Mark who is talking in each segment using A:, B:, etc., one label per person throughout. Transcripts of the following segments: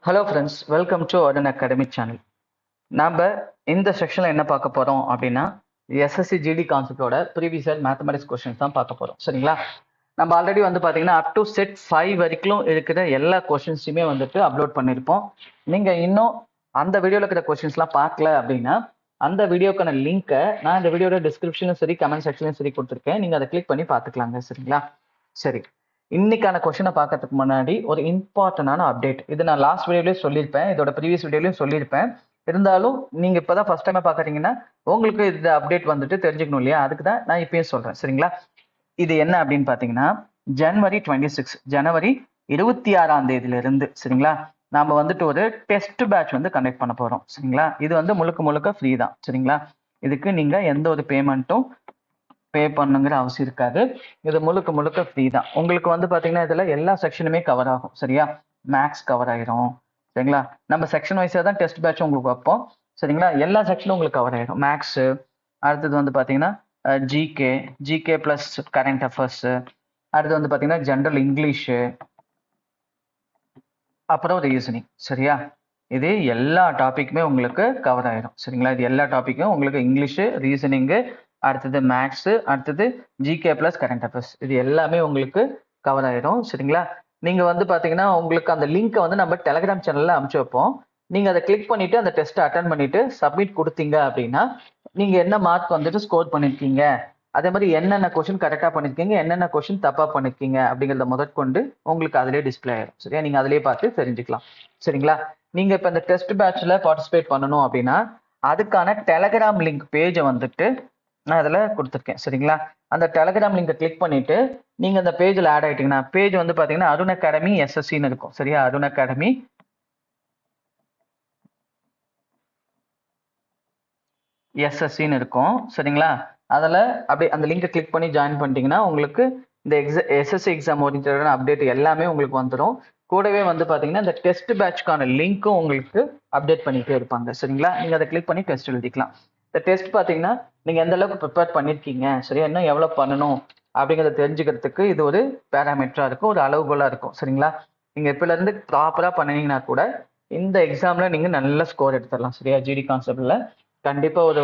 A: Hello friends, welcome to அடன் academic channel. நாம் இந்த செக்ஷனில் என்ன பார்க்க போகிறோம் அப்படின்னா, எஸ்எஸ்சி ஜிடி கான்செப்டோட ப்ரீவியஸ் இயர் மேத்தமெட்டிக்ஸ் கொஸ்டின்ஸ் தான் பார்க்க போகிறோம். சரிங்களா? நம்ம ஆல்ரெடி வந்து பார்த்தீங்கன்னா அப் டு செட் 5 வரைக்கும் இருக்கிற எல்லா கொஸ்டின்ஸுமே வந்துட்டு அப்லோட் பண்ணியிருப்போம். நீங்கள் இன்னும் அந்த வீடியோவில் இருக்கிற கொஸ்டின்ஸ்லாம் பார்க்கல அப்படின்னா, அந்த வீடியோக்கான லிங்க்கை நான் இந்த வீடியோட டிஸ்கிரிப்ஷனும் சரி கமெண்ட் செக்ஷன்லையும் சரி கொடுத்துருக்கேன். நீங்கள் அதை கிளிக் பண்ணி பார்த்துக்கலாங்க. சரிங்களா? சரி, இன்னைக்கான கொஸ்டினை பார்க்கறதுக்கு முன்னாடி ஒரு இம்பார்ட்டன்டான அப்டேட். இது நான் லாஸ்ட் வீடியோலயும் சொல்லியிருப்பேன், இதோட ப்ரீவியஸ் வீடியோலயும் சொல்லியிருப்பேன். இருந்தாலும் நீங்க இப்பதான் ஃபர்ஸ்ட் டைம் பாக்குறீங்கன்னா உங்களுக்கு இந்த அப்டேட் வந்துட்டு தெரிஞ்சுக்கணும் இல்லையா, அதுக்கு தான் நான் இப்பயும் சொல்றேன். சரிங்களா? இது என்ன அப்படின்னு பாத்தீங்கன்னா, ஜனவரி 26 ஜனவரி 26ஆம் தேதியிலிருந்து சரிங்களா நாம வந்துட்டு ஒரு டெஸ்ட் பேட்ச் வந்து கண்டக்ட் பண்ண போறோம். சரிங்களா? இது வந்து முழுக்க முழுக்க ஃப்ரீ தான். சரிங்களா? இதுக்கு நீங்க எந்த ஒரு பேமெண்ட்டும் பே பண்ணுங்கிற அவசியம் இருக்காது. இது முழுக்க முழுக்க ஃப்ரீ தான். உங்களுக்கு வந்து பாத்தீங்கன்னா இதுல எல்லா செக்ஷனுமே கவர் ஆகும். சரியா? மேக்ஸ் கவர் ஆயிரும். சரிங்களா? நம்ம செக்ஷன் வைஸா தான் டெஸ்ட் பேட்ச் உங்களுக்கு வைப்போம். சரிங்களா? எல்லா செக்ஷனும் உங்களுக்கு கவர் ஆயிரும். மேக்ஸ், அடுத்தது வந்து பாத்தீங்கன்னா GK, GK plus current affairs, அடுத்து வந்து பாத்தீங்கன்னா ஜென்ரல் இங்கிலீஷ், அப்புறம் ரீசனிங். சரியா? இது எல்லா டாபிக்குமே உங்களுக்கு கவர் ஆயிரும். சரிங்களா? இது எல்லா டாபிக்கும் உங்களுக்கு இங்கிலீஷ், ரீசனிங்கு, அடுத்தது மேக்ஸ், அடுத்தது ஜிகே பிளஸ் கரண்ட் அஃபேர்ஸ், இது எல்லாமே உங்களுக்கு கவர் ஆயிரும். சரிங்களா? நீங்க வந்து பாத்தீங்கன்னா உங்களுக்கு அந்த லிங்கை வந்து நம்ம டெலிகிராம் சேனல்ல அனுப்பிச்சு வைப்போம். நீங்க அதை கிளிக் பண்ணிட்டு அந்த டெஸ்ட் அட்டன் பண்ணிட்டு சப்மிட் கொடுத்தீங்க அப்படின்னா நீங்க என்ன மார்க் வந்துட்டு ஸ்கோர் பண்ணிருக்கீங்க, அதே மாதிரி என்னென்ன கொஸ்டின் கரெக்டா பண்ணிருக்கீங்க, என்னென்ன கொஸ்டின் தப்பா பண்ணிருக்கீங்க அப்படிங்கிறத முதற்கொண்டு உங்களுக்கு அதிலே டிஸ்பிளே ஆயிரும். சரியா? நீங்க அதிலே பார்த்து தெரிஞ்சுக்கலாம். சரிங்களா? நீங்க இப்ப இந்த டெஸ்ட் பேட்ச்ல பார்ட்டிசிபேட் பண்ணணும் அப்படின்னா அதுக்கான டெலிகிராம் லிங்க் பேஜை வந்துட்டு நான் அதில் கொடுத்துருக்கேன். சரிங்களா? அந்த டெலிகிராம் லிங்கை கிளிக் பண்ணிட்டு நீங்க அந்த பேஜில் ஆட் ஆயிட்டீங்கன்னா பேஜ் வந்து பாத்தீங்கன்னா அருண் அகாடமி எஸ்எஸ்சின்னு இருக்கும். சரியா? அருண் அகாடமி எஸ்எஸ்சின்னு இருக்கும். சரிங்களா? அதில் அப்படி அந்த லிங்கை கிளிக் பண்ணி ஜாயின் பண்ணிட்டீங்கன்னா உங்களுக்கு இந்த எஸ்எஸ்சி எக்ஸாம் ஓரியன்டான அப்டேட் எல்லாமே உங்களுக்கு வந்துடும். கூடவே வந்து பார்த்தீங்கன்னா இந்த டெஸ்ட் பேட்ச்க்கான லிங்க்கும் உங்களுக்கு அப்டேட் பண்ணிட்டே இருப்பாங்க. சரிங்களா? நீங்கள் அதை கிளிக் பண்ணி டெஸ்ட் எழுதிக்கலாம். இந்த டெஸ்ட் பார்த்தீங்கன்னா நீங்கள் எந்த அளவுக்கு ப்ரிப்பேர் பண்ணியிருக்கீங்க, சரியா, இன்னும் எவ்வளோ பண்ணணும் அப்படிங்கிறத தெரிஞ்சுக்கிறதுக்கு இது ஒரு பேராமீட்டராக இருக்கும், ஒரு அளவுகோலாக இருக்கும். சரிங்களா? நீங்கள் இப்போலேருந்து ப்ராப்பராக பண்ணினீங்கன்னா கூட இந்த எக்ஸாமில் நீங்கள் நல்ல ஸ்கோர் எடுத்துடலாம். சரியா? ஜிடி கான்செப்டில் கண்டிப்பாக ஒரு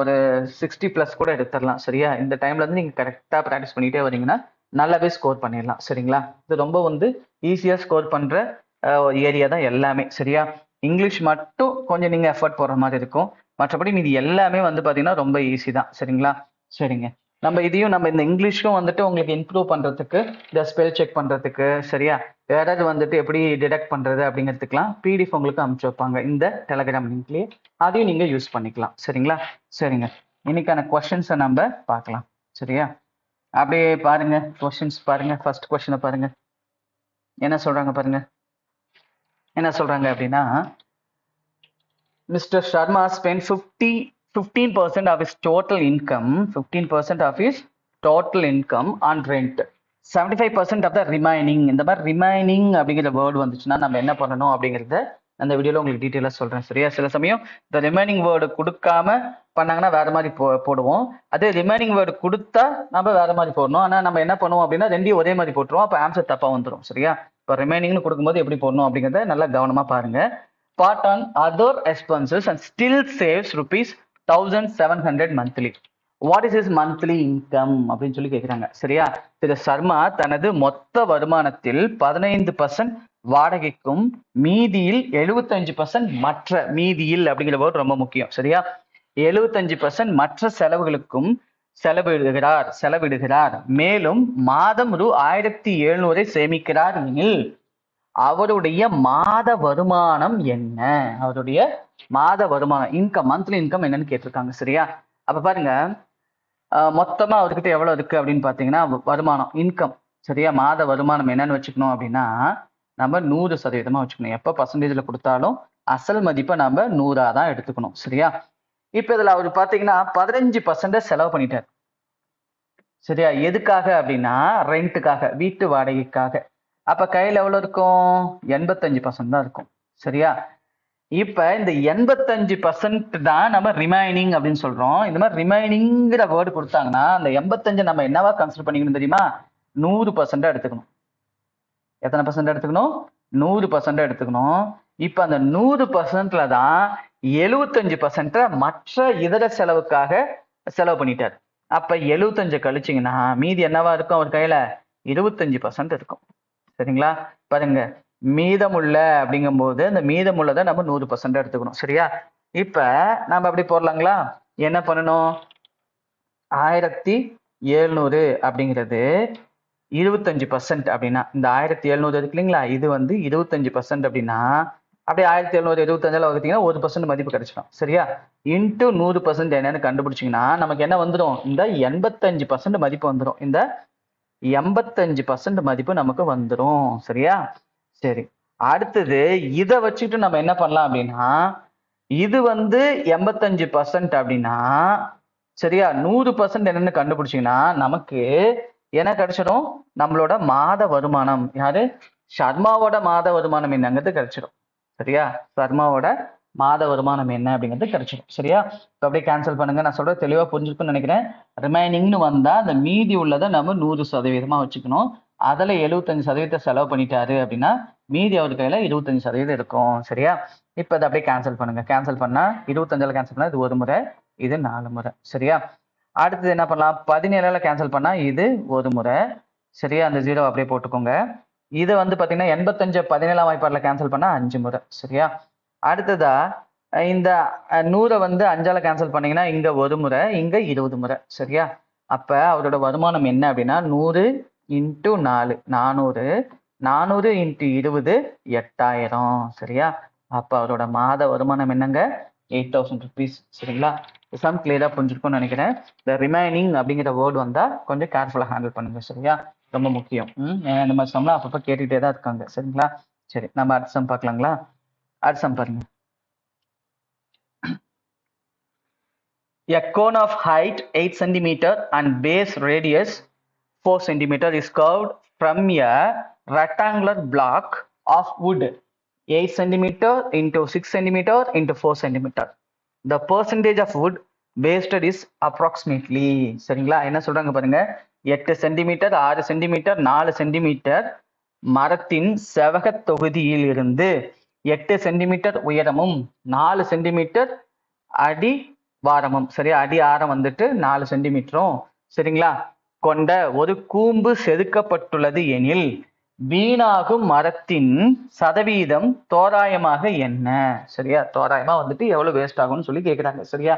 A: ஒரு 60+ கூட எடுத்துடலாம். சரியா? இந்த டைம்ல இருந்து நீங்க கரெக்டா ப்ராக்டிஸ் பண்ணிட்டே வரீங்கன்னா நல்லாவே ஸ்கோர் பண்ணிடலாம். சரிங்களா? இது ரொம்ப வந்து ஈஸியா ஸ்கோர் பண்ற ஏரியா தான் எல்லாமே. சரியா? இங்கிலீஷ் மட்டும் கொஞ்சம் நீங்க எஃபர்ட் போடுற மாதிரி இருக்கும், மற்றபடி மீதி எல்லாமே வந்து பாத்தீங்கன்னா ரொம்ப ஈஸி தான். சரிங்களா? சரிங்க, நம்ம இந்த இங்கிலீஷும் வந்துட்டு உங்களுக்கு இம்ப்ரூவ் பண்றதுக்கு, இந்த ஸ்பெல் செக் பண்றதுக்கு, சரியா, யாராவது வந்துட்டு எப்படி டிடெக்ட் பண்றது அப்படிங்கிறதுக்குலாம் பிடிஎஃப் உங்களுக்கு அனுப்பிச்சு வைப்பாங்க இந்த டெலிகிராம் லிங்க்லயே, அதையும் நீங்க யூஸ் பண்ணிக்கலாம். சரிங்களா? சரிங்க, இன்னைக்கான கொஸ்டின்ஸை நம்ம பார்க்கலாம். சரியா? அப்படியே பாருங்க, கொஸ்டின்ஸ் பாருங்க. ஃபர்ஸ்ட் கொஸ்டினை பாருங்க, என்ன சொல்றாங்க பாருங்க. என்ன சொல்றாங்க அப்படின்னா, Mr. Sharma spent 15% of his total income, 15% of his total income on rent. 75% of the remaining. இந்த மாதிரி ரிமைனிங் அப்படிங்கிற வேர்டு வந்துச்சுன்னா நம்ம என்ன பண்ணணும் அப்படிங்கிறத அந்த வீடியோல உங்களுக்கு டீட்டெயிலாக சொல்றேன். சரியா? சில சமயம் இந்த ரிமைனிங் வேர்டு கொடுக்காம பண்ணாங்கன்னா வேற மாதிரி போடுவோம், அதே ரிமைனிங் வேர்டு கொடுத்தா நம்ம வேற மாதிரி போடணும். ஆனால் நம்ம என்ன பண்ணுவோம் அப்படின்னா ரெண்டையும் ஒரே மாதிரி போட்டுருவோம், அப்போ ஆன்சர் தப்பா வந்துடும். சரியா? இப்போ ரிமைனிங்னு கொடுக்கும்போது எப்படி போடணும் அப்படிங்கிறத நல்லா கவனமா பாருங்க. Part on other expenses and still saves rupees 1700 monthly. What is his monthly income அப்படின்னு சொல்லி கேட்குறாங்க. சரியா? திரு சர்மா தனது மொத்த வருமானத்தில் 15% வாடகைக்கும் மீதியில் 75% மற்ற, மீதியில் அப்படிங்கிற வேர்டு ரொம்ப முக்கியம். சரியா? 75% மற்ற செலவுகளுக்கும் செலவிடுகிறார். மேலும் மாதம் ரூ. 1700 சேமிக்கிறார் எனில் அவருடைய மாத வருமானம் என்ன? அவருடைய மாத வருமானம், இன்கம், மந்த்லி இன்கம் என்னன்னு கேட்டிருக்காங்க. சரியா? அப்ப பாருங்க, மொத்தமா அவர்கிட்ட எவ்வளவு இருக்கு அப்படின்னு பாத்தீங்கன்னா வருமானம், இன்கம். சரியா? மாத வருமானம் என்னன்னு வச்சுக்கணும் அப்படின்னா நம்ம 100% வச்சுக்கணும். எப்ப பர்சன்டேஜ்ல கொடுத்தாலும் அசல் மதிப்பை நம்ம 100 தான் எடுத்துக்கணும். சரியா? இப்ப இதுல அவர் பாத்தீங்கன்னா 15% செலவு பண்ணிட்டார். சரியா? எதுக்காக அப்படின்னா ரெண்ட்டுக்காக, வீட்டு வாடகைக்காக. அப்ப கையில எவ்வளவு இருக்கும்? 85% தான் இருக்கும். சரியா? இப்ப இந்த 85% தான் நம்ம ரிமைனிங் அப்படின்னு சொல்றோம். இந்த மாதிரி ரிமைனிங்கிற வேர்டு கொடுத்தாங்கன்னா அந்த 85 நம்ம என்னவா கன்சிடர் பண்ணிக்கணும் தெரியுமா? 100% எடுத்துக்கணும். எத்தனை பர்சன்ட் எடுத்துக்கணும்? 100% எடுத்துக்கணும். இப்ப அந்த 100%ல தான் 75% மற்ற இதர செலவுக்காக செலவு பண்ணிட்டாரு. அப்ப 75 கழிச்சீங்கன்னா மீதி என்னவா இருக்கும் அவர் கையில? 25% இருக்கும். சரிங்களா? பாருங்க, மீதமுள்ள அப்படிங்கும்போது அந்த மீதமுள்ளதை நம்ம 100% எடுத்துக்கணும். சரியா? இப்ப நம்ம அப்படி போடலாங்களா? என்ன பண்ணணும்? 1700 அப்படிங்கிறது 25% அப்படின்னா, இந்த 1700 இருக்கு இல்லைங்களா? இது வந்து 25% அப்படின்னா, அப்படியே 1700 25 வகுத்தீங்கன்னா 1% மதிப்பு கிடைச்சிடும். சரியா? இன்ட்டு 100% என்னன்னு கண்டுபிடிச்சீங்கன்னா நமக்கு என்ன வந்துடும்? இந்த 85% மதிப்பு வந்துடும். இந்த 85% மதிப்பு நமக்கு வந்துடும். சரியா? சரி, அடுத்தது இதை வச்சுட்டு நம்ம என்ன பண்ணலாம் அப்படின்னா, இது வந்து 85% அப்படின்னா, சரியா, 100% என்னன்னு கண்டுபிடிச்சீங்கன்னா நமக்கு என்ன கிடைச்சிடும்? நம்மளோட மாத வருமானம். யாரு? சர்மாவோட மாத வருமானம் என்னங்கிறது கிடைச்சிடும். சரியா? சர்மாவோட மாத வருமானம் என்ன அப்படிங்கிறது கிடைச்சிடும். சரியா? இப்போ அப்படியே கேன்சல் பண்ணுங்க. நான் சொல்றது தெளிவா புரிஞ்சுக்குன்னு நினைக்கிறேன். ரிமைனிங்னு வந்தா அந்த மீதி உள்ளதை நம்ம 100% வச்சுக்கணும். அதுல 75% செலவு பண்ணிட்டாரு அப்படின்னா மீதி அவர் கையில 25% இருக்கும். சரியா? இப்ப அதை அப்படியே கேன்சல் பண்ணுங்க. கேன்சல் பண்ணா 25 கேன்சல் பண்ணா இது ஒரு முறை, இது 4 முறை. சரியா? அடுத்தது என்ன பண்ணலாம்? 17 கேன்சல் பண்ணா இது ஒரு முறை. சரியா? அந்த 0 அப்படியே போட்டுக்கோங்க. இது வந்து பாத்தீங்கன்னா 85 17ஆம் வாய்ப்பாடுல கேன்சல் பண்ணா 5 முறை. சரியா? அடுத்ததா இந்த 100 வந்து 5ஆல கேன்சல் பண்ணீங்கன்னா இங்க ஒரு முறை, இங்க 20 முறை. சரியா? அப்ப அவரோட வருமானம் என்ன அப்படின்னா 100 இன்ட்டு 4 400, 400 இன்ட்டு 20 8000. சரியா? அப்ப அவரோட மாத வருமானம் என்னங்க? 8000 rupees. சரிங்களா? சம் கிளியரா புரிஞ்சிருக்கும்னு நினைக்கிறேன். இந்த ரிமைனிங் அப்படிங்கிற வேர்டு வந்தா கொஞ்சம் கேர்ஃபுல்லா ஹேண்டில் பண்ணுங்க. சரியா? ரொம்ப முக்கியம். இந்த மாதிரி சம்லாம் அப்பப்போ கேட்டுக்கிட்டே தான் இருக்காங்க. சரிங்களா? சரி, நம்ம அடுத்த சம் பார்க்கலாங்களா? அடுத்த சம் பாருங்க. A cone of height 8 cm and base radius 4 cm is curved from a rectangular block of wood 8 cm into 6 cm into 4 cm. The percentage of wood wasted is approximately. சரிங்களா? என்ன சொல்றாங்க பாருங்க. 8 centimetre 6 centimetre 4 centimetre மரத்தின் செவக தொகுதியில் இருந்து 8 centimetre உயரமும் 4 centimetre அடி வாரமும், சரியா, அடி ஆரம் வந்துட்டு 4 சென்டிமீட்டரும், சரிங்களா, கொண்ட ஒரு கூம்பு செதுக்கப்பட்டுள்ளது எனில் வீணாகும் மரத்தின் சதவீதம் தோராயமாக என்ன? சரியா? தோராயமா வந்துட்டு எவ்வளவு வேஸ்ட் ஆகும்னு சொல்லி கேக்குறாங்க. சரியா?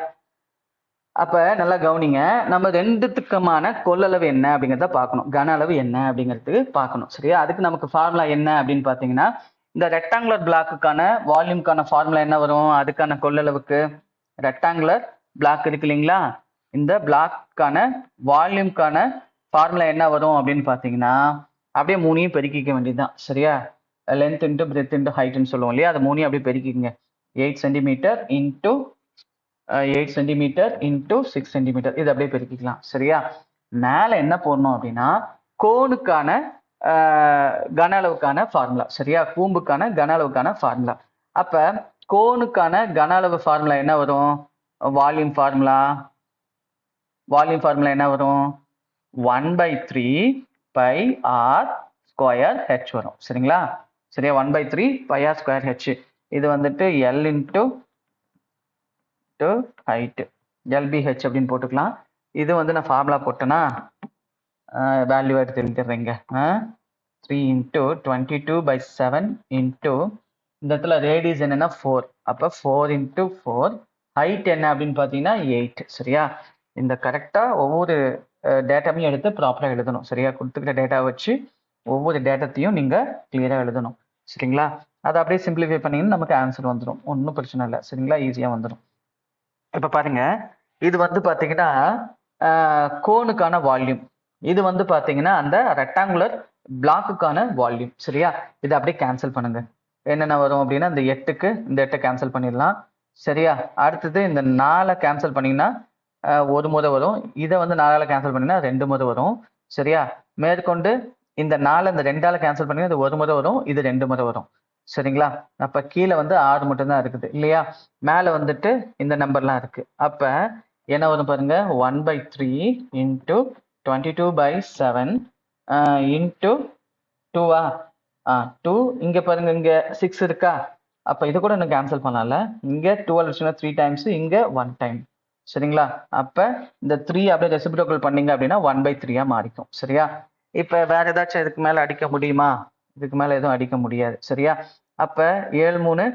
A: அப்ப நல்லா கவனிங்க. நம்ம ரெண்டுத்துக்குமான கொள்ளளவு என்ன அப்படிங்கிறத பார்க்கணும். கன அளவு என்ன அப்படிங்கிறதுக்கு பார்க்கணும். சரியா? அதுக்கு நமக்கு ஃபார்முலா என்ன அப்படின்னு பாத்தீங்கன்னா, இந்த ரெக்டாங்குலர் பிளாக்குக்கான வால்யூம்கான ஃபார்முலா என்ன வரும்? அதுக்கான கொள்ளளவுக்கு ரெக்டாங்குலர் பிளாக் இருக்கு இல்லைங்களா? இந்த பிளாக்கான வால்யூம்கான ஃபார்முலா என்ன வரும் அப்படின்னு பாத்தீங்கன்னா, அப்படியே மூணையும் பெருக்கிக்க வேண்டியதுதான். சரியா? லென்த் இன்ட்டு பிரெத் இன்ட்டு ஹைட்னு சொல்லுவோம் இல்லையா? அது மூணையும் அப்படியே பெருக்கிக்கங்க. 8 centimetre into 8 centimetre into 6 centimetre, இது அப்படியே பெருக்கிக்கலாம். சரியா? மேல என்ன போடணும் அப்படின்னா கோனுக்கான கன அளவுக்கான ஃபார்முலா. சரியா? கூம்புக்கான கன அளவுக்கான ஃபார்முலா. அப்ப கோனுக்கான கன அளவு ஃபார்முலா என்ன வரும்? Volume formula. வால்யூம் ஃபார்முலா என்ன வரும்? 1/3 பை ஆர் ஸ்கொயர் ஹெச் வரும். சரிங்களா? சரியா? 1/3 பை ஆர் ஸ்கொயர் ஹெச். இது வந்துட்டு எல் இன்ட்டு ஹைட் எல்பிஹெச் அப்படின்னு போட்டுக்கலாம். இது வந்து நான் ஃபார்முலா போட்டேன்னா வேல்யூ எடுத்து எழுதிடுறேங்க. 3 இன்ட்டு 22/7 இன்ட்டு இந்த இடத்துல ரேடியஸ் என்னன்னா 4. அப்போ 4 இன்ட்டு 4. ஹைட் என்ன அப்படின்னு பார்த்தீங்கன்னா 8. சரியா? இந்த கரெக்டாக ஒவ்வொரு டேட்டாவையும் எடுத்து ப்ராப்பராக எழுதணும். சரியா? கொடுத்துக்கிட்ட டேட்டா வச்சு ஒவ்வொரு டேட்டாத்தையும் நீங்கள் கிளியராக எழுதணும். சரிங்களா? அதை அப்படியே சிம்பிளிஃபை பண்ணீங்கன்னா நமக்கு ஆன்சர் வந்துடும். ஒன்றும் பிரச்சனை இல்லை. சரிங்களா? ஈஸியாக வந்துடும். இப்போ பாருங்க, இது வந்து பார்த்தீங்கன்னா கோனுக்கான வால்யூம். இது வந்து பார்த்தீங்கன்னா அந்த ரெக்டாங்குலர் பிளாக்குக்கான வால்யூம். சரியா? இதை அப்படியே கேன்சல் பண்ணுங்க. என்னென்ன வரும் அப்படின்னா இந்த 8க்கு இந்த 8 கேன்சல் பண்ணிடலாம். சரியா? அடுத்தது இந்த 4 கேன்சல் பண்ணீங்கன்னா ஒரு முறை வரும். இதை வந்து 4ஆல கேன்சல் பண்ணீங்கன்னா 2 முறை வரும். சரியா? மேற்கொண்டு இந்த 4 இந்த 2ஆல கேன்சல் பண்ணீங்கன்னா இது ஒரு முறை வரும், இது 2 முறை வரும். சரிங்களா? அப்ப கீழே வந்து 6 மட்டும்தான் இருக்குது இல்லையா? மேல வந்துட்டு இந்த நம்பர்லாம் இருக்கு. அப்ப என்ன வரும் பாருங்க, 1/3 இன்ட்டு 22/7 இன்ட்டு 2 இங்க பாருங்க, இங்க 6 இருக்கா? அப்போ இது கூட இன்னும் கேன்சல் பண்ணலாம்ல. இங்கே 12 வச்சுன்னா 3 டைம்ஸ், இங்கே 1 டைம். சரிங்களா? அப்போ இந்த 3 அப்படியே ரெசிப்ரோக்கல் பண்ணீங்க அப்படின்னா 1/3 மாறிக்கும். சரியா? இப்போ வேற ஏதாச்சும் இதுக்கு மேலே அடிக்க முடியுமா? இதுக்கு மேலே எதுவும் அடிக்க முடியாது. சரியா? அப்போ 7 3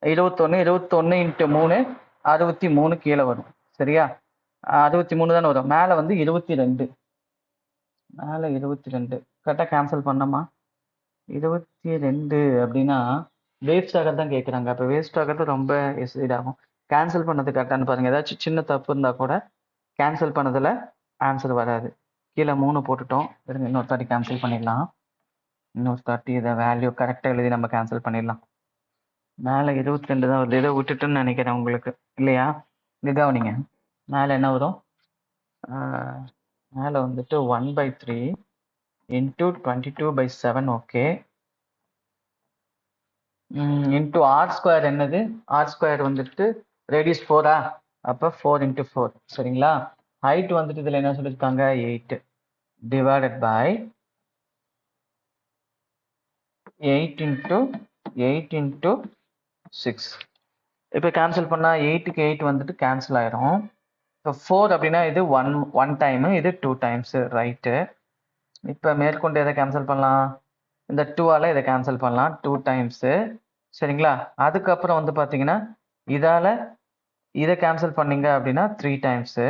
A: 21, 21 இன்ட்டு 3 63 கீழே வரும். சரியா? 63 தானே வரும். மேலே வந்து 22, மேலே 22 கரெக்டாக கேன்சல் பண்ணோமா? 22 அப்படின்னா வேஸ்ட் ஆகிறது தான் கேட்குறாங்க. அப்போ வேஸ்ட் ஆகிறது ரொம்ப எசிட் ஆகும். கேன்சல் பண்ணது கரெக்டானு பாருங்கள். ஏதாச்சும் சின்ன தப்பு இருந்தால் கூட கேன்சல் பண்ணதில் ஆன்சர் வராது. கீழே 3 போட்டுட்டோம். இருங்க இன்னொரு தாட்டி கேன்சல் பண்ணிடலாம். இன்னொரு தாட்டி இதை வேல்யூ கரெக்டாக எழுதி நம்ம கேன்சல் பண்ணிடலாம். மேலே 22 தான் வருது. ஏதோ விட்டுட்டுன்னு நினைக்கிறேன் உங்களுக்கு, இல்லையா? இது கவனிங்க. மேலே என்ன வரும்? மேலே வந்துட்டு 1/3 into 22/7. Okay. Into r square என்னது? ஆர் ஸ்கொயர் வந்துட்டு ரேடியஸ் 4ஆ? அப்போ 4 × 4. சரிங்களா? ஹைட் வந்துட்டு இதில் என்ன சொல்லியிருக்காங்க? 8 டிவைடட் பை 8 × 8 × 6. இப்போ கேன்சல் பண்ணால் 8க்கு 8 வந்துட்டு கேன்சல் ஆயிரும். இப்போ 4 அப்படின்னா இது ஒன் டைமு, இது 2 டைம்ஸு. ரைட்டு. இப்போ மேற்கொண்டு எதை கேன்சல் பண்ணலாம்? இந்த 2ஆல் இதை கேன்சல் பண்ணலாம், 2 டைம்ஸு. சரிங்களா? அதுக்கப்புறம் வந்து பார்த்தீங்கன்னா இதால் இதை கேன்சல் பண்ணீங்க அப்படின்னா 3 டைம்ஸு.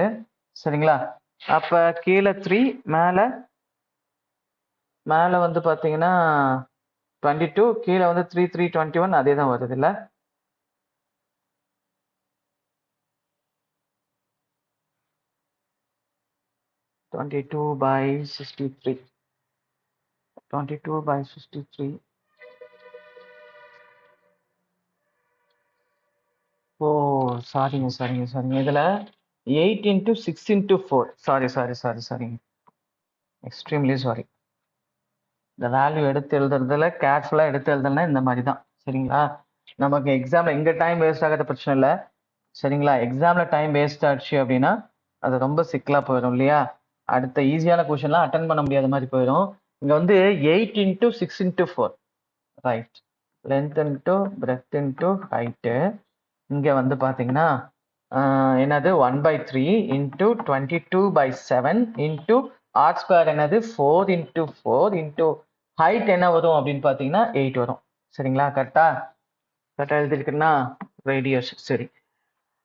A: சரிங்களா? அப்போ கீழே 3, மேலே வந்து பார்த்தீங்கன்னா 22, கீழே வந்து 3 3 21. அதே தான் வருது இல்லை? (22/63). 22/63. ஓ சாரிங்க. இதில் 8 × 6 × 4. சாரிங்க. Extremely sorry. இந்த வேல்யூ எடுத்து எழுதுறதுல கேர்ஃபுல்லாக எடுத்து எழுதுனா இந்த மாதிரி தான். சரிங்களா? நமக்கு எக்ஸாமில் இங்கே டைம் வேஸ்ட் ஆகிறது பிரச்சனை இல்லை. சரிங்களா? எக்ஸாமில் டைம் வேஸ்ட் ஆச்சு அப்படின்னா அது ரொம்ப சிக்கலாக போயிடும் இல்லையா? அடுத்த ஈஸியான கொஷின்லாம் அட்டன் பண்ண முடியாத மாதிரி போயிடும். இங்கே வந்து 8 × 6 × 4. Right. Length into breadth into height. இங்கே வந்து பார்த்தீங்கன்னா என்னது 1/3 இன்ட்டு 22/7 இன்ட்டு ஆர் ஸ்கொயர் என்னது 4 × 4 இன்ட்டு ஹைட் என்ன வரும் அப்படின்னு பார்த்தீங்கன்னா 8 வரும். சரிங்களா? கரெக்டாக எழுதிருக்குன்னா ரேடியஸ். சரி,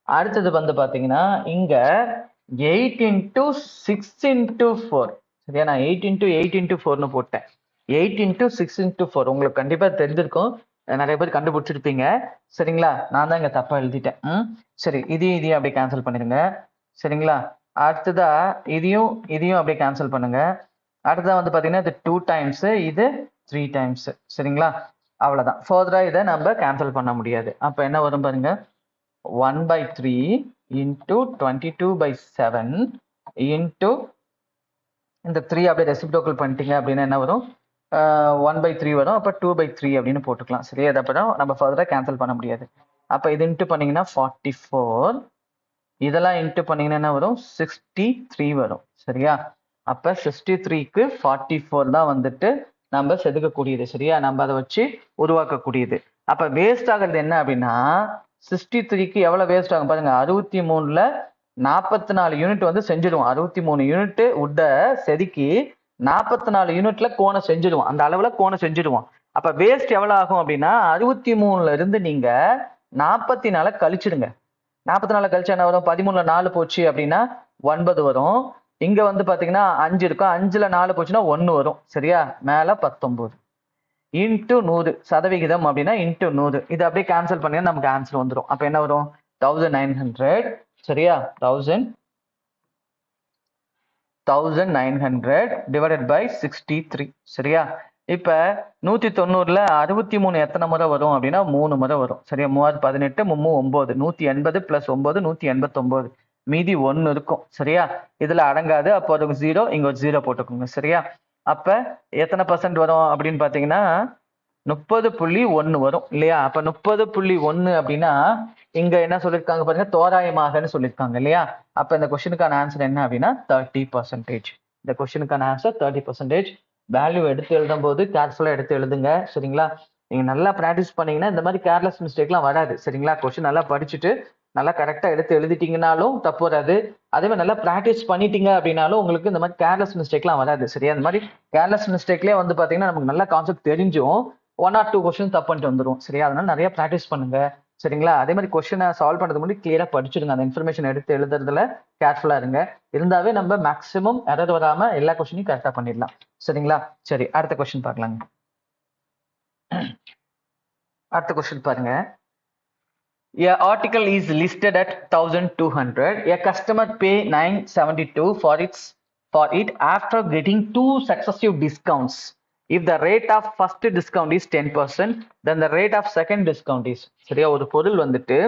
A: அடுத்தது வந்து பார்த்தீங்கன்னா இங்கே 8 × 6 × 4. சரியா? நான் 8 × 8 × 4ன்னு போட்டேன். 8 × 6 × 4 உங்களுக்கு கண்டிப்பாக தெரிஞ்சிருக்கும், நிறைய பேர் கண்டுபிடிச்சிருப்பீங்க. சரிங்களா? நான் தான் இங்கே தப்பாக எழுதிட்டேன். சரி, இதையும் அப்படியே கேன்சல் பண்ணிடுங்க. சரிங்களா? அடுத்ததா இதையும் அப்படியே கேன்சல் பண்ணுங்க. அடுத்ததா வந்து பார்த்தீங்கன்னா இது 2 டைம்ஸு, இது 3 டைம்ஸு. சரிங்களா? அவ்வளோதான். ஃபர்தராக இதை நம்ம கேன்சல் பண்ண முடியாது. அப்போ என்ன வரும் பாருங்க, 1/3 இன்ட்டு 22/7 இன்ட்டு இந்த 3 அப்படியே ரெசிப்ரோக்கல் பண்ணிட்டீங்க அப்படின்னா என்ன வரும்? 1/3 வரும். அப்போ 2/3 அப்படின்னு போட்டுக்கலாம். சரியா? அது அப்புறம் நம்ம ஃபர்தராக கேன்சல் பண்ண முடியாது. அப்போ இது இன்ட்டு பண்ணிங்கன்னா 44. இதெல்லாம் இன்ட்டு பண்ணிங்கன்னா என்ன வரும்? 63 வரும். சரியா? அப்போ 63க்கு 44 தான் வந்துட்டு நம்ம செதுக்கக்கூடியது. சரியா? நம்ம அதை வச்சு உருவாக்கக்கூடியது. அப்போ வேஸ்ட் ஆகிறது என்ன அப்படின்னா 63க்கு எவ்வளோ வேஸ்ட் ஆகும் பாருங்க. 63ல் 44 யூனிட் வந்து செஞ்சிடுவோம். 63 யூனிட் உட்டை செதுக்கி 44 யூனிட்ல கோணை செஞ்சிடுவோம். அந்த அளவில் கோணை செஞ்சிடுவோம். அப்போ வேஸ்ட் எவ்வளோ ஆகும் அப்படின்னா 63ல இருந்து நீங்க 44 கழிச்சிடுங்க. 44 கழிச்சு என்ன வரும்? 13ல 4 போச்சு அப்படின்னா 9 வரும். இங்க வந்து பாத்தீங்கன்னா 5 இருக்கும். 5ல 4 போச்சுன்னா 1 வரும். சரியா? மேல 19 இன்ட்டு 100 சதவிகிதம் அப்படின்னா இன்ட்டு 100. இது அப்படியே கேன்சல் பண்ணி நமக்கு ஆன்சர் வந்துடும். அப்ப என்ன வரும்? 1900. சரியா? 1900 டிவைடட் பை 63. சரியா? இப்ப 190ல 63 எத்தனை முறை வரும் அப்படின்னா 3 முறை வரும். சரியா? 3 18 9 180 + 9 189. மீதி 1 இருக்கும். சரியா? இதுல அடங்காது. அப்போ ஒரு 0, இங்க ஒரு 0 போட்டுக்கோங்க. சரியா? அப்ப எத்தனை % வரும் அப்படின்னு பாத்தீங்கன்னா 30.1 வரும் இல்லையா? அப்ப 30.1 அப்படின்னா இங்க என்ன சொல்லியிருக்காங்க பாருங்க, தோராயமாகன்னு சொல்லியிருக்காங்க இல்லையா? அப்ப இந்த கொஸ்டினுக்கான ஆன்சர் என்ன அப்படின்னா 30%. இந்த கொஸ்டினுக்கான ஆன்சர் 30%. வேல்யூ எடுத்து எழுதும் போது கேர்ஃபுல்லா எடுத்து எழுதுங்க. சரிங்களா? நீங்க நல்லா ப்ராக்டிஸ் பண்ணீங்கன்னா இந்த மாதிரி கேர்லெஸ் மிஸ்டேக்லாம் வராது. சரிங்களா? கொஸ்டின் நல்லா படிச்சுட்டு நல்லா கரெக்டா எடுத்து எழுதிட்டீங்கனாலும் தப்பு வராது. அதே மாதிரி நல்லா ப்ராக்டிஸ் பண்ணிட்டீங்க அப்படின்னாலும் உங்களுக்கு இந்த மாதிரி கேர்லெஸ் மிஸ்டேக்லாம் வராது. சரியா? இந்த மாதிரி கேர்லெஸ் மிஸ்டேக்லயே வந்து பாத்தீங்கன்னா நமக்கு நல்ல கான்செப்ட் தெரிஞ்சும் 1 or 2 கொஸ்டின் தப்பு பண்ணிட்டு வந்துரும். சரியா? அதனால நிறைய ப்ராக்டிஸ் பண்ணுங்க. சரிங்களா? அதே மாதிரி கொஸ்டினை சால்வ் பண்றதுக்கு முன்னாடி கிளியரா படிச்சிடுங்க. அந்த இன்ஃபர்மேஷன் எடுத்து எழுதுறதுல கேர்ஃபுல்லா இருங்க. இருந்தாவே நம்ம மேக்ஸிமம் எரர் வராம எல்லா கொஸ்டினையும் கரெக்டா பண்ணிடலாம். சரிங்களா? சரி, அடுத்த கொஸ்டின் பார்க்கலாங்க. அடுத்த கொஸ்டின் பாருங்க. A article is listed at 1200. A customer pay 972 for it after getting 2 successive discounts. If the rate of first discount is 10%, then the rate of second discount is. சரியா? ஒரு பொருள் வந்துட்டு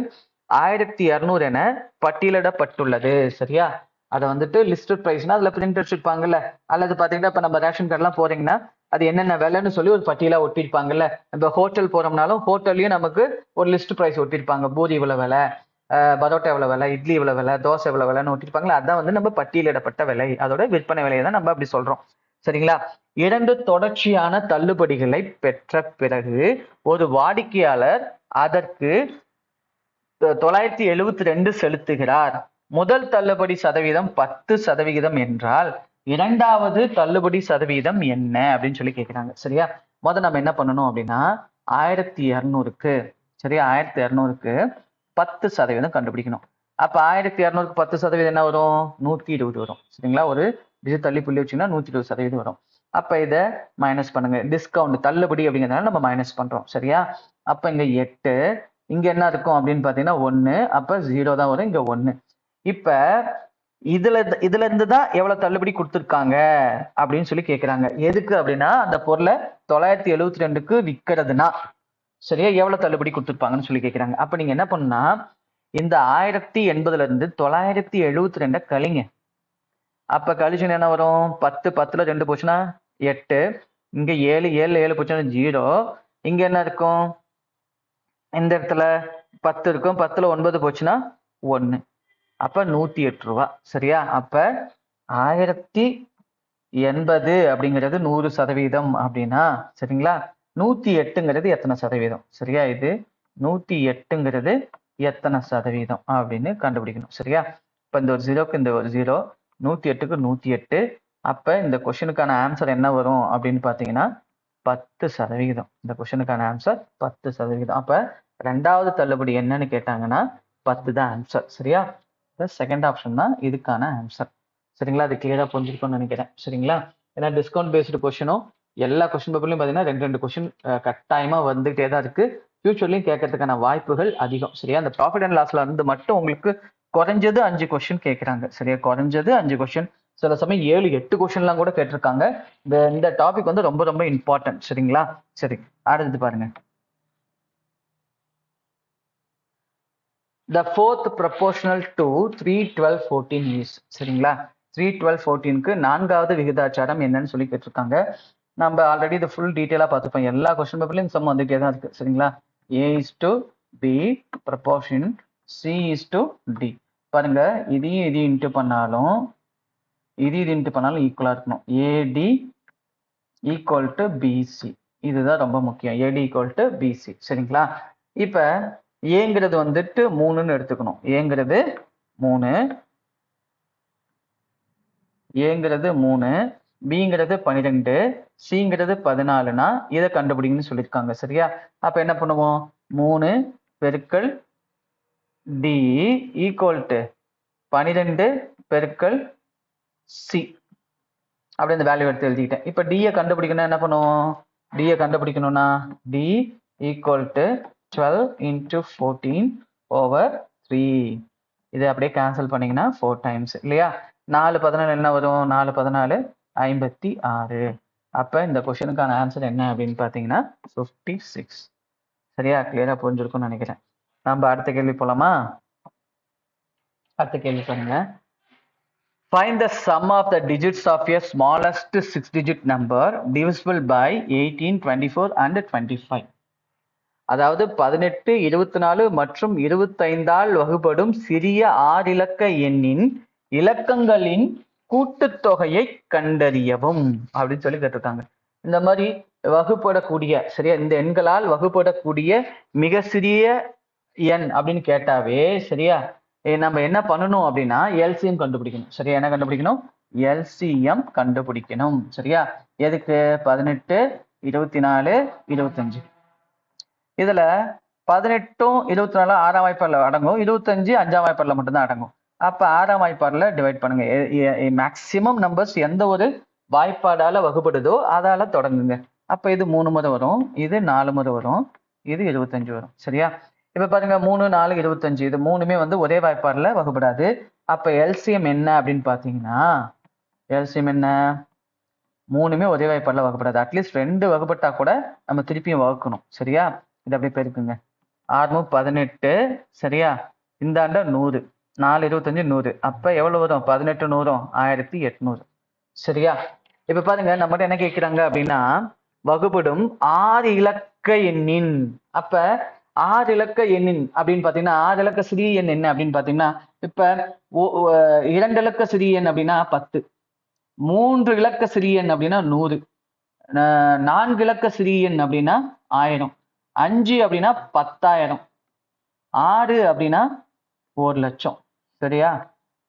A: 1200 என பட்டியலிடப்பட்டுள்ளது. சரியா? அதை வந்துட்டு லிஸ்டட் பிரைஸ்னா அதுல பிரிண்ட் வச்சிருப்பாங்கல்ல, அல்லது பாத்தீங்கன்னா இப்ப நம்ம ரேஷன் கார்டுலாம் போறீங்கன்னா அது என்னென்ன விலைன்னு சொல்லி ஒரு பட்டியலா ஒட்டிருப்பாங்கல்ல. நம்ம ஹோட்டல் போறோம்னாலும் ஹோட்டல்லையும் நமக்கு ஒரு லிஸ்ட் பிரைஸ் ஒட்டிருப்பாங்க. பூரி இவ்வளவு விலை, பரோட்டா எவ்வளவு விலை, இட்லி இவ்வளவு விலை, தோசை எவ்வளவு விலைன்னு ஒட்டிருப்பாங்களா. அதான் வந்து நம்ம பட்டியலிடப்பட்ட விலை, அதோட விற்பனை விலையை தான் நம்ம அப்படி சொல்றோம். சரிங்களா? 2 தொடர்ச்சியான தள்ளுபடிகளை பெற்ற பிறகு ஒரு வாடிக்கையாளர் அதற்கு 972 செலுத்துகிறார். முதல் தள்ளுபடி சதவீதம் 10% என்றால் இரண்டாவது தள்ளுபடி சதவீதம் என்ன அப்படின்னு சொல்லி கேட்கிறாங்க. சரியா? முதல்ல நம்ம என்ன பண்ணணும் அப்படின்னா 1200க்கு, சரியா, 1200க்கு 10% கண்டுபிடிக்கணும். அப்ப 1200க்கு 10% என்ன வரும்? 120 வரும். சரிங்களா? ஒரு டிஜிட் தள்ளி புள்ளி வச்சீங்கன்னா 120% வரும். அப்ப இதை மைனஸ் பண்ணுங்க. டிஸ்கவுண்ட் தள்ளுபடி அப்படிங்கிறதுனால நம்ம மைனஸ் பண்றோம். சரியா? அப்ப இங்க 8, இங்க என்ன இருக்கும் அப்படின்னு பாத்தீங்கன்னா 1, அப்ப 0 தான் வரும், இங்க 1. இப்ப இதுல இருந்து தான் எவ்வளவு தள்ளுபடி கொடுத்துருக்காங்க அப்படின்னு சொல்லி கேக்குறாங்க. எதுக்கு அப்படின்னா அந்த பொருளை 972க்கு விற்கிறதுனா சரியா எவ்வளவு தள்ளுபடி கொடுத்துருப்பாங்கன்னு சொல்லி கேக்குறாங்க. அப்ப நீங்க என்ன பண்ணுனா இந்த 1080ல இருந்து 972 கழிங்க. அப்ப கழிச்சுன்னு என்ன வரும்? 10, 10ல 2 போச்சுன்னா 8, இங்க 7, 7 போச்சுன்னா 0, இங்க என்ன இருக்கும்? இந்த இடத்துல 10 இருக்கும், 10ல 9 போச்சுன்னா 1, அப்ப 108 ரூபா. சரியா? அப்ப 1080 அப்படிங்கிறது 100% அப்படின்னா, சரிங்களா, 108ங்கிறது எத்தனை சதவீதம்? சரியா? இது 108ங்கிறது எத்தனை சதவீதம் அப்படின்னு கண்டுபிடிக்கணும். சரியா? இப்ப இந்த ஒரு 0க்கு இந்த ஒரு 0, 108க்கு 108. அப்ப இந்த கொஸ்டினுக்கான ஆன்சர் என்ன வரும் அப்படின்னு பாத்தீங்கன்னா 10%. இந்த கொஸ்டினுக்கான ஆன்சர் 10%. அப்ப ரெண்டாவது தள்ளுபடி என்னன்னு கேட்டாங்கன்னா 10 தான் ஆன்சர். சரியா? செகண்ட் ஆப்ஷன் தான் இதுக்கான ஆன்சர். சரிங்களா? அது கிளியரா புரிஞ்சிருக்கும்னு நினைக்கிறேன். சரிங்களா? ஏன்னா டிஸ்கவுண்ட் பேஸ்டு கொஸ்டினும் எல்லா கொஸ்டின் பேப்பர்லயும் பாத்தீங்கன்னா 2 கொஸ்டின் கட்டாயமா வந்துகிட்டே தான் இருக்கு. ஃபியூச்சர்லயும் கேட்கறதுக்கான வாய்ப்புகள் அதிகம். சரியா? அந்த ப்ராஃபிட் அண்ட் லாஸ்ல இருந்து மட்டும் உங்களுக்கு குறைஞ்சது 5 கொஸ்டின் கேட்கறாங்க. சரியா? குறைஞ்சது 5 கொஸ்டின், சில சமயம் 7, 8 கொஸ்டின்லாம் கூட கேட்டிருக்காங்க. இந்த டாபிக் வந்து ரொம்ப ரொம்ப இம்பார்ட்டன்ட். சரிங்களா? சரி, அடுத்து பாருங்க. The fourth proportional to 31214 is. சரிங்களா? 31214க்கு நான்காவது விகிதாச்சாரம் என்னன்னு சொல்லி கேட்டிருக்காங்க. நம்ம ஆல்ரெடி இது ஃபுல் டீட்டெயிலா பார்த்துப்போம். எல்லா கொஸ்டின் பேப்பர்லயும் சம் வந்துட்டே தான் இருக்கு. சரிங்களா? A:B proportion C:D. பாருங்க, இதையும் இன்ட்டு பண்ணாலும் இது இன்ட்டு பண்ணாலும் ஈக்குவலா இருக்கணும். AD = BC. இதுதான் ரொம்ப முக்கியம். AD = BC. சரிங்களா? இப்ப ஏங்கிறது வந்துட்டு 3ன்னு எடுத்துக்கணும். ஏங்கிறது 3, ஏங்கிறது 3, பிங்கிறது 12, சிங்கிறது 14னா இதை கண்டுபிடிங்கன்னு சொல்லியிருக்காங்க. சரியா? அப்ப என்ன பண்ணுவோம்? 3 பெருக்கல் D = 12 பெருக்கல் சி. அப்படி இந்த வேல்யூ எடுத்து எழுதிக்கிட்டேன். இப்ப D-யை கண்டுபிடிக்கணும், என்ன பண்ணுவோம்? D-யை கண்டுபிடிக்கணும்னா D = 12 × 14/3. இதை அப்படியே கேன்சல் பண்ணீங்கன்னா 4 டைம்ஸ் இல்லையா? 4 14 என்ன வரும்? 4 14 56. அப்ப இந்த கொஸ்டினுக்கான ஆன்சர் என்ன அப்படின்னு பாத்தீங்கன்னா 56. சரியா? கிளியரா புரிஞ்சிருக்கும்னு நினைக்கிறேன். நம்ம அடுத்த கேள்வி போலாமா? அடுத்த கேள்வி பாருங்க. Find the sum of the digits of a smallest 6-digit number divisible by 18, 24 and 25. அதாவது 18, 24 மற்றும் 25ஆல் வகுப்படும் சிறிய 6 இலக்க எண்ணின் இலக்கங்களின் கூட்டுத்தொகையை கண்டறியவும் அப்படின்னு சொல்லி கேட்டிருக்காங்க. இந்த மாதிரி வகுப்படக்கூடிய, சரியா, இந்த எண்களால் வகுப்படக்கூடிய மிக சிறிய எண் அப்படின்னு கேட்டாவே, சரியா, நம்ம என்ன பண்ணணும் அப்படின்னா எல்சிஎம் கண்டுபிடிக்கணும். சரியா, என்ன கண்டுபிடிக்கணும்? எல்சிஎம் கண்டுபிடிக்கணும். சரியா, எதுக்கு? 18, 24, 25. இதுல 18ம் 24 6ஆம் வாய்ப்பாடுல அடங்கும், 25 5ஆம் வாய்ப்பாடுல மட்டும்தான் அடங்கும். அப்ப 6ஆம் வாய்ப்பாடுல டிவைட் பண்ணுங்க. மேக்சிமம் நம்பர்ஸ் எந்த ஒரு வாய்ப்பாடால வகுப்படுதோ அதால தொடங்குங்க. அப்ப இது 3 முறை வரும், இது 4 முறை வரும், இது 25 வரும். சரியா, இப்ப பாருங்க 3, 4, 25 இது மூணுமே வந்து ஒரே வாய்ப்பாடுல வகுப்படாது. அப்ப எல்சிஎம் என்ன அப்படின்னு பாத்தீங்கன்னா, எல்சிஎம் என்ன? மூணுமே ஒரே வாய்ப்பாடுல வகுப்படாது. அட்லீஸ்ட் 2 வகுப்பட்டா கூட நம்ம திருப்பியும் வகுக்கணும். சரியா, இது அப்படியே பெருக்குங்க. 6 18, சரியா, இந்த ஆண்ட 100, 4 25 100. அப்ப எவ்வளவு வரும்? 18 100 1800. சரியா, இப்ப பாருங்க நம்மகிட்ட என்ன கேட்கிறாங்க அப்படின்னா, வகுப்படும் 6 இலக்க எண்ணின். அப்ப 6 இலக்க எண்ணின் அப்படின்னு பாத்தீங்கன்னா 6 இலக்க சிறிய எண் என்ன அப்படின்னு பாத்தீங்கன்னா, இப்ப 2 இலக்க சிறிய எண் அப்படின்னா 10, 3 இலக்க சிறிய எண் அப்படின்னா 100, 4 இலக்க சிறிய எண் அப்படின்னா 1000, 5 அப்படின்னா 10,000, 6 அப்படின்னா 1,00,000. சரியா,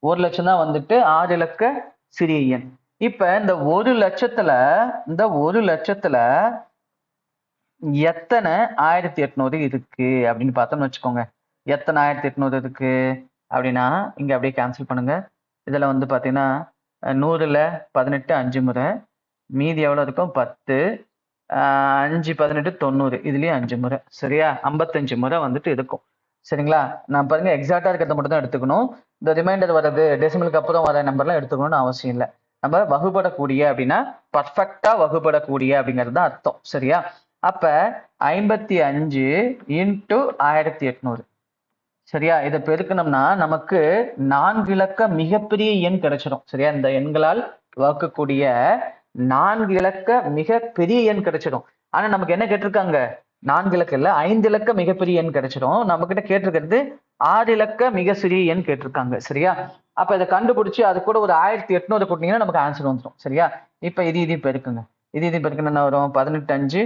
A: 1,00,000 தான் வந்துட்டு 6 இலக்க சிறிய எண். இப்ப இந்த 1,00,000த்துல எத்தனை 1800 இருக்கு அப்படின்னு பார்த்தோம்னு வச்சுக்கோங்க. எத்தனை 1800 இருக்கு அப்படின்னா இங்க அப்படியே கேன்சல் பண்ணுங்க. இதுல வந்து பாத்தீங்கன்னா 100ல 18 5 முறை, மீதி எவ்வளவு இருக்கும்? 10, 5 18 90, இதுலயும் 5 முறை. சரியா, 55 முறை வந்துட்டு இருக்கும். சரிங்களா, நான் பாருங்க எக்ஸாக்டா இருக்கிறத மட்டும் தான் எடுத்துக்கணும். இந்த ரிமைண்டர் வர்றது டெசிமலுக்கு அப்புறம் வர நம்பர்லாம் எடுத்துக்கணும்னு அவசியம் இல்லை. நம்ம வகுப்படக்கூடிய அப்படின்னா பர்ஃபெக்டா வகுப்படக்கூடிய அப்படிங்கிறது தான் அர்த்தம். சரியா, அப்ப 55 இன்டு 1800. சரியா, இதை பெருக்கணும்னா நமக்கு 4 இலக்க மிகப்பெரிய எண் கிடைச்சிடும். சரியா, இந்த எண்களால் வகுக்கக்கூடிய 4 இலக்க மிகப்பெரிய எண் கிடைச்சிடும். ஆனா நமக்கு என்ன கேட்டிருக்காங்க? 4 இலக்க இல்ல, 5 இலக்க மிகப்பெரிய எண் கிடைச்சிடும். நம்ம கிட்ட கேட்டிருக்கிறது 6 இலக்க மிக சிறிய எண் கேட்டிருக்காங்க. சரியா, அப்ப இதை கண்டுபிடிச்சு அது கூட ஒரு 1800 கூட்டினீங்கன்னா நமக்கு ஆன்சர் வந்துடும். சரியா, இப்ப இது பெருக்குங்க. இது பெருக்கணும் என்ன வரும்? 18 5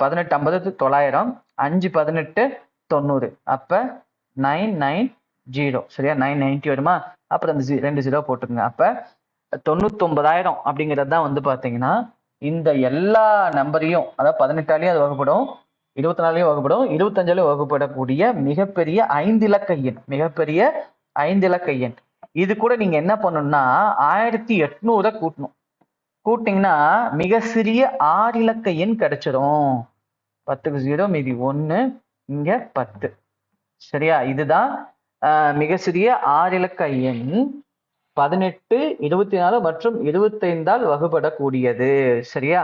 A: 18 50 900, 5 18 90. அப்ப 990. சரியா, 990 வருமா? அப்புறம் அந்த 2 0 போட்டுருங்க. அப்ப 99,000 அப்படிங்கிறது தான் வந்து பாத்தீங்கன்னா இந்த எல்லா நம்பரையும், அதாவது 18ஆலையும் அது வகுப்படும், 24ஆலையும் வகுப்படும், 25ஆலையும் வகுப்படக்கூடிய மிகப்பெரிய 5 இலக்க எண். மிகப்பெரிய 5 இலக்க எண். இது கூட நீங்க என்ன பண்ணணும்னா 1800 கூட்டணும். கூட்டிங்கன்னா மிக சிறிய 6 இலக்க எண் கிடைச்சிடும். 10க்கு 0 மீதி 1, இங்க 10. சரியா, இதுதான் மிக சிறிய 6 இலக்க எண் 18, 24 மற்றும் 25ஆல் வகுப்படக்கூடியது. சரியா,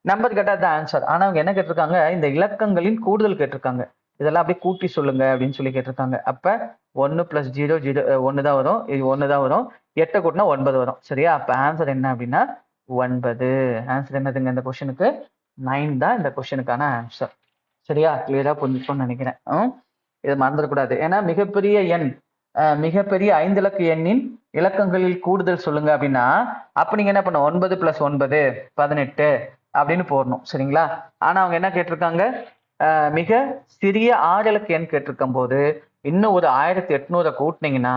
A: நம்பர் கேட்டா தான் ஆன்சர். ஆனா அவங்க என்ன கேட்டிருக்காங்க? இந்த இலக்கங்களின் கூடுதல் கேட்டிருக்காங்க. இதெல்லாம் அப்படியே கூட்டி சொல்லுங்க அப்படின்னு சொல்லி கேட்டிருக்காங்க. அப்ப 1 + 0 0 1 தான் வரும், இது 1 தான் வரும், 8 கூட்டினா 9 வரும். சரியா, அப்ப ஆன்சர் என்ன அப்படின்னா 9. ஆன்சர் என்னதுங்க? இந்த கொஸ்டினுக்கு 9 தான் இந்த கொஸ்டினுக்கான ஆன்சர். சரியா, கிளியரா புரிஞ்சுக்கணும்னு நினைக்கிறேன். இதை மறந்துடக்கூடாது. ஏன்னா மிகப்பெரிய எண், மிகப்பெரிய 5 இலக்க எண்ணின் இலக்கங்களில் கூடுதல் சொல்லுங்க அப்படின்னா அப்ப நீங்க என்ன பண்ண 9 + 9 18 அப்படின்னு போடணும். சரிங்களா, ஆனா அவங்க என்ன கேட்டிருக்காங்க? மிக சிறிய 6 இலக்க எண் கேட்டிருக்கும் போது இன்னும் ஒரு 1800 கூட்டினீங்கன்னா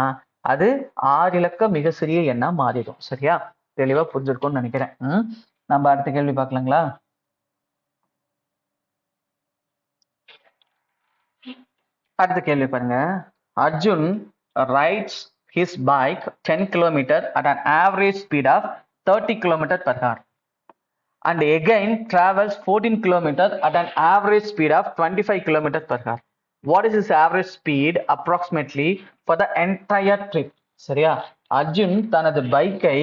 A: அது 6 இலக்க மிக சிறிய எண்ணா மாறிடும். சரியா, தெளிவா புரிஞ்சிருக்கும்னு நினைக்கிறேன். நம்ம அடுத்த கேள்வி பார்க்கலாங்களா? அடுத்த கேள்வி பாருங்க. Arjun rides his bike 10 km at an average speed of 30 km per hour and again travels 14 km at an average speed of 25 km per hour. What is his average speed approximately for the entire trip? சரியா, அர்ஜுன் தனது பைக்கை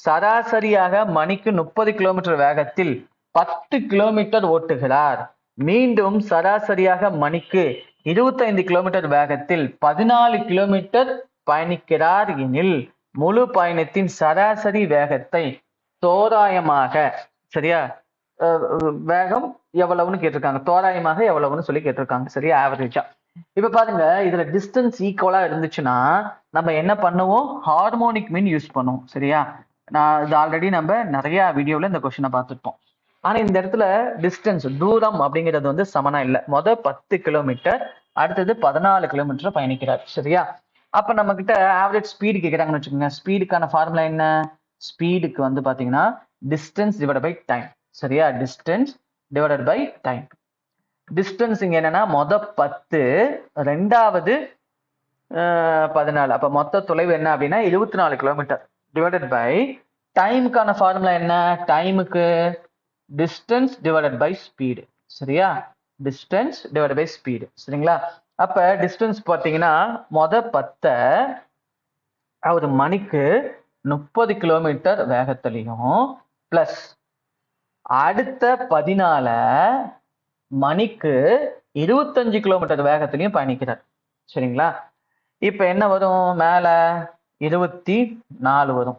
A: சராசரியாக மணிக்கு 30 kilometre வேகத்தில் 10 kilometre ஓட்டுகிறார். மீண்டும் சராசரியாக மணிக்கு 25 kilometre வேகத்தில் 14 கிலோமீட்டர் பயணிக்கிறார் எனில் முழு பயணத்தின் சராசரி வேகத்தை தோராயமாக, சரியா, வேகம் எவ்வளவுன்னு கேட்டிருக்காங்க. தோராயமாக எவ்வளவுன்னு சொல்லி கேட்டிருக்காங்க. சரியா, ஆவரேஜா. இப்ப பாருங்க, இதுல டிஸ்டன்ஸ் ஈக்குவலா இருந்துச்சுன்னா நம்ம என்ன பண்ணுவோம்? ஹார்மோனிக் மீன் யூஸ் பண்ணுவோம். சரியா, நான் இது ஆல்ரெடி நம்ம நிறைய வீடியோல இந்த கொஸ்டினை பார்த்துருப்போம். ஆனா இந்த இடத்துல டிஸ்டன்ஸ் தூரம் அப்படிங்கிறது வந்து சமனா இல்லை. 10 கிலோமீட்டர், அடுத்தது 14 கிலோமீட்டர் பயணிக்கிறார். சரியா? அப்ப நம்ம கிட்ட ஆவரேஜ் ஸ்பீடு கேட்குறாங்கன்னு வச்சுக்கோங்க. ஸ்பீடுக்கான ஃபார்முலா என்ன? ஸ்பீடுக்கு வந்து பாத்தீங்கன்னா டிஸ்டன்ஸ் டிவைட் பை டைம். சரியா? Distance divided by time. Distance இங்க என்னன்னா 10, ரெண்டாவது 14. அப்ப மொத்த தொலைவு என்ன அப்படின்னா 24 கிலோமீட்டர் டிவைடட் பை டைமுக்கான ஃபார்முலா என்ன? டைமுக்கு டிஸ்டன்ஸ் டிவைடட் பை ஸ்பீடு. சரியா? Distance divide by speed. சரிங்களா? அப்ப டிஸ்டன்ஸ் பார்த்தீங்கன்னா 10 ஒரு மணிக்கு 30 கிலோமீட்டர் வேகத்திலையும் பிளஸ் அடுத்த 14 மணிக்கு 25 கிலோமீட்டர் வேகத்திலையும் பயணிக்கிறார். சரிங்களா? இப்ப என்ன வரும்? மேல 24 வரும்.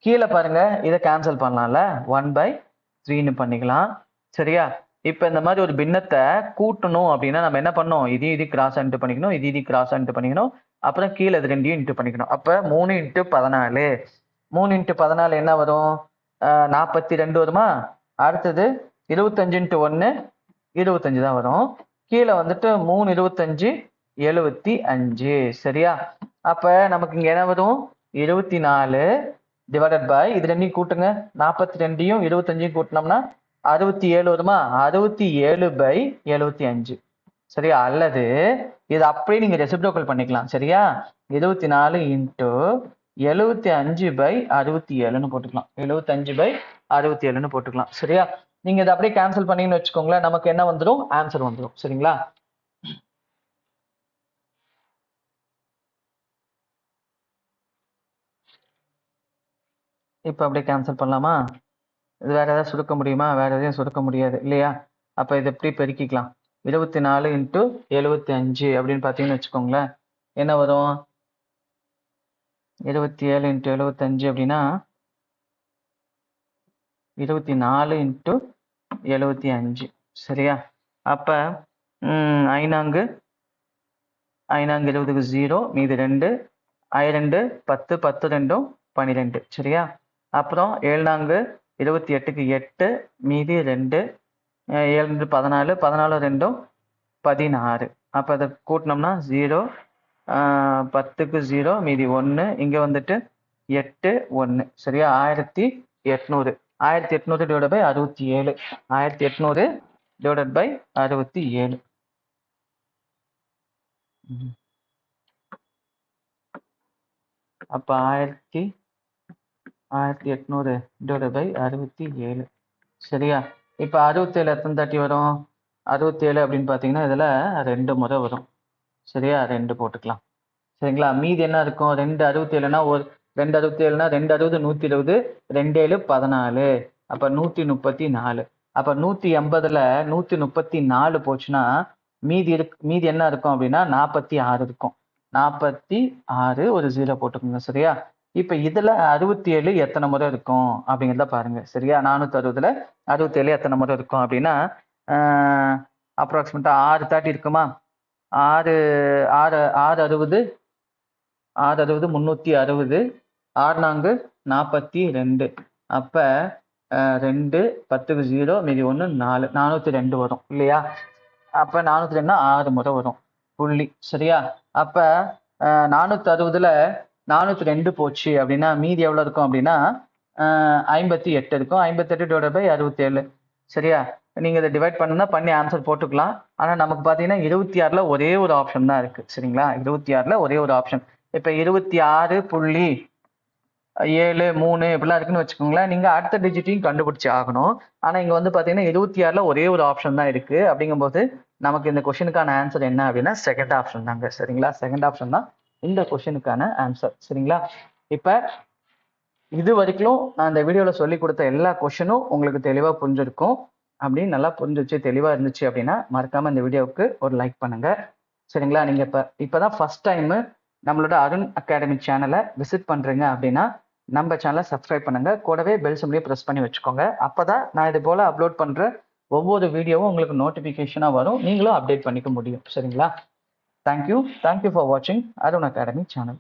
A: கீழே பாருங்க, இதை கேன்சல் பண்ணலாம்ல, 1/3 பண்ணிக்கலாம். சரியா? இப்ப இந்த மாதிரி ஒரு பின்னத்தை கூட்டணும் அப்படின்னா நம்ம என்ன பண்ணோம்? இது கிராஸ் இன்ட்டு பண்ணிக்கணும், இது கிராஸ் இன்ட்டு பண்ணிக்கணும், அப்புறம் கீழே இது ரெண்டையும் இன்ட்டு பண்ணிக்கணும். அப்ப 3 × 14, 3 × 14 என்ன வரும்? 42 வருமா? அடுத்தது 25 × 1 25 தான் வரும். கீழே வந்துட்டு 3 25 75. சரியா? அப்ப நமக்கு இங்க என்ன வரும்? 24 டிவைடட் பை இது ரெண்டையும் கூட்டுங்க, 42யும் 25யும் கூட்டினோம்னா 67 வருமா? 67/75. சரியா? அல்லது இது அப்படியே நீங்க ரெசிப்ரோக்கல் பண்ணிக்கலாம். சரியா? 24 × 75/67 போட்டுக்கலாம். 75/67 போட்டுக்கலாம். சரியா? நீங்க இதை அப்படியே கேன்சல் பண்ணீங்கன்னு வச்சுக்கோங்களேன், நமக்கு என்ன வந்துடும்? ஆன்சர் வந்துடும். சரிங்களா? இப்ப அப்படியே கேன்சல் பண்ணலாமா? இது வேற ஏதாவது சுருக்க முடியுமா? வேற எதையும் சுருக்க முடியாது இல்லையா? அப்ப இதை எப்படி பெருக்கிக்கலாம்? 24 × 75 அப்படின்னு பார்த்தீங்கன்னு வச்சுக்கோங்களேன், என்ன வரும்? 27 × 75 அப்படின்னா 24 × 75. சரியா? அப்ப 5 5 20க்கு 0, மீது 2, 2 10, 10 2 12. சரியா? அப்புறம் 7 28க்கு 8, மீதி 2, 7 14, 14 2 16. அப்ப அதை கூட்டினோம்னா 0, 10க்கு 0, மீதி 1, இங்க வந்துட்டு 8 1. சரியா? 1800. 1800 டிவைட் பை 67. 1800 divide by 67. அப்ப 1800 டிவைட் பை 67. சரியா? இப்ப 67 எத்தனை தாட்டி வரும்? 67 அப்படின்னு பாத்தீங்கன்னா இதுல 2 முறை வரும். சரியா? 2 போட்டுக்கலாம். சரிங்களா? மீதி என்ன இருக்கும்? 2 67னா 2 67னா 2 60 120, 2 7 14. அப்ப 134. அப்ப 180ல 134 போச்சுன்னா மீதி என்ன இருக்கும் அப்படின்னா 46 இருக்கும். 46 ஒரு 0 போட்டுக்கோங்க. சரியா? இப்ப இதுல 67 எத்தனை முறை இருக்கும் அப்படிங்கிறத பாருங்க. சரியா? 460ல 67 எத்தனை முறை இருக்கும் அப்படின்னா அப்ராக்சிமேட்டா 6 தாட்டி இருக்குமா? 6 6 6 60 360, 6 4 42. அப்ப 2 10க்கு 0, மீதி 1 4, 402 வரும் இல்லையா? அப்ப 402 6 முறை வரும் புள்ளி. சரியா? அப்ப 460ல 402 போச்சு அப்படின்னா மீதி எவ்வளவு இருக்கும் அப்படின்னா 58 இருக்கும். 58 டிவைட் பை 67. சரியா? நீங்க இதை டிவைட் பண்ணி ஆன்சர் போட்டுக்கலாம். ஆனா நமக்கு பாத்தீங்கன்னா 26ல ஒரே ஒரு ஆப்ஷன் தான் இருக்கு. சரிங்களா? 26ல ஒரே ஒரு ஆப்ஷன். இப்ப 26.73 இப்படிலாம் இருக்குன்னு வச்சுக்கோங்களேன். நீங்க அடுத்த டிஜிட்டையும் கண்டுபிடிச்சு ஆகணும். ஆனா இங்க வந்து பாத்தீங்கன்னா 26ல ஒரே ஒரு ஆப்ஷன் தான் இருக்கு. அப்படிங்கும்போது நமக்கு இந்த கொஸ்டினுக்கான ஆன்சர் என்ன அப்படின்னா செகண்ட் ஆப்ஷன் தாங்க. சரிங்களா? செகண்ட் ஆப்ஷன் தான் இந்த கொஸ்டினுக்கான ஆன்சர். சரிங்களா? இப்ப இது வரைக்கும் நான் இந்த வீடியோல சொல்லி கொடுத்த எல்லா கொஸ்டினும் உங்களுக்கு தெளிவா புரிஞ்சிருக்கும். அப்படின்னு நல்லா புரிஞ்சிச்சு, தெளிவா இருந்துச்சு அப்படின்னா மறக்காம இந்த வீடியோவுக்கு ஒரு லைக் பண்ணுங்க. சரிங்களா? நீங்க இப்பதான் ஃபர்ஸ்ட் டைம் நம்மளோட அருண் அகாடமி சேனலை விசிட் பண்றீங்க அப்படின்னா நம்ம சேனலை சப்ஸ்கிரைப் பண்ணுங்க, கூடவே பெல் சிம்பலையும் ப்ரெஸ் பண்ணி வச்சுக்கோங்க. அப்பதான் நான் இது போல அப்லோட் பண்ற ஒவ்வொரு வீடியோவும் உங்களுக்கு நோட்டிபிகேஷனா வரும், நீங்களும் அப்டேட் பண்ணிக்க முடியும். சரிங்களா? தேங்க்யூ ஃபார் வாட்சிங் அருண் அகாடமி சேனல்.